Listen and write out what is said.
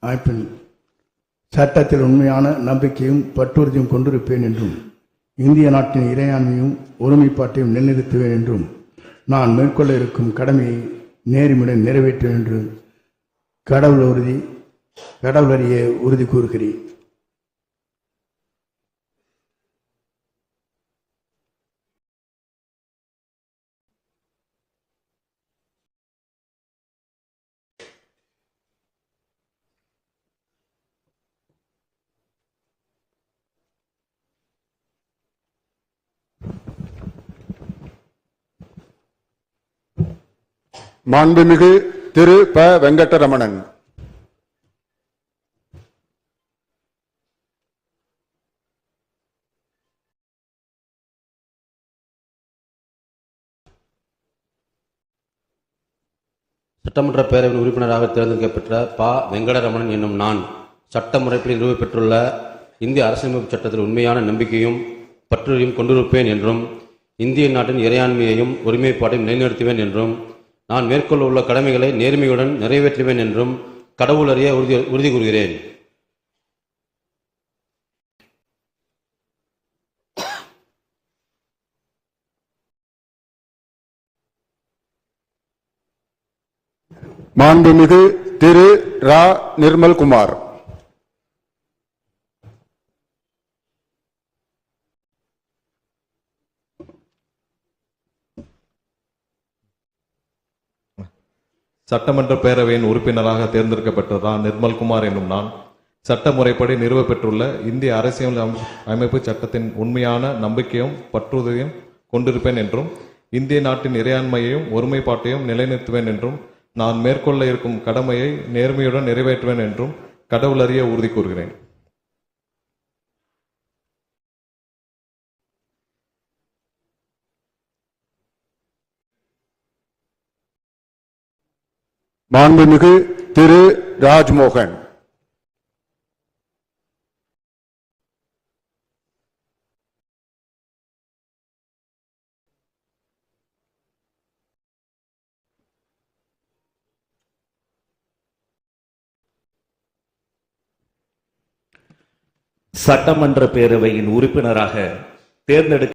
அமைப்பின் சட்டத்தில் உண்மையான நம்பிக்கையும் பற்றுறுதியும் கொண்டிருப்பேன் என்றும் இந்திய நாட்டின் இறையாண்மையும் ஒருமைப்பாட்டையும் நிலைநிறுத்துவேன் என்றும் நான் மேற்கொள்ள இருக்கும் கடமையை நேர்மையுடன் நிறைவேற்றுவேன் என்று கடவுளறிய உறுதி கூறுகிறேன். மாண்புமிகு திரு ப. வெங்கடரமணன். சட்டமன்ற பேரவையின் உறுப்பினராக தேர்ந்தெடுக்கப்பெற்ற ப. வெங்கடரமணன் என்னும் நான் சட்ட முறைப்படி நிறுவப்பெற்றுள்ள இந்திய அரசியலமைப்பு சட்டத்தில் உண்மையான நம்பிக்கையும் பற்றுறுதியும் கொண்டிருப்பேன் என்றும் இந்திய நாட்டின் இறையாண்மையையும் ஒருமைப்பாட்டையும் நிலைநிறுத்துவேன் என்றும் நான் மேற்கொள்ள உள்ள கடமைகளை நேர்மையுடன் நிறைவேற்றுவேன் என்றும் கடவுளறிய உறுதி கூறுகிறேன். மாண்புமிகு திரு ரா. நிர்மல்குமார். சட்டமன்ற பேரவையின் உறுப்பினராக தேர்ந்தெடுக்கப்பட்ட ரா. நிர்மல்குமார் என்னும் நான் சட்ட முறைப்படி நிறுவப்பெற்றுள்ள இந்திய அரசியல் அமைப்பு சட்டத்தின் உண்மையான நம்பிக்கையும் பற்றுறுதியும் கொண்டிருப்பேன் என்றும் இந்திய நாட்டின் இறையாண்மையையும் ஒருமைப்பாட்டையும் நிலைநிறுத்துவேன் என்றும் நான் மேற்கொள்ள இருக்கும் கடமையை நேர்மையுடன் நிறைவேற்றுவேன் என்றும் கடவுளறிய உறுதி கூறுகிறேன். மாண்புமிகு திரு ராஜ்மோகன். சட்டமன்ற பேரவையின் உறுப்பினராக தேர்ந்தெடுக்க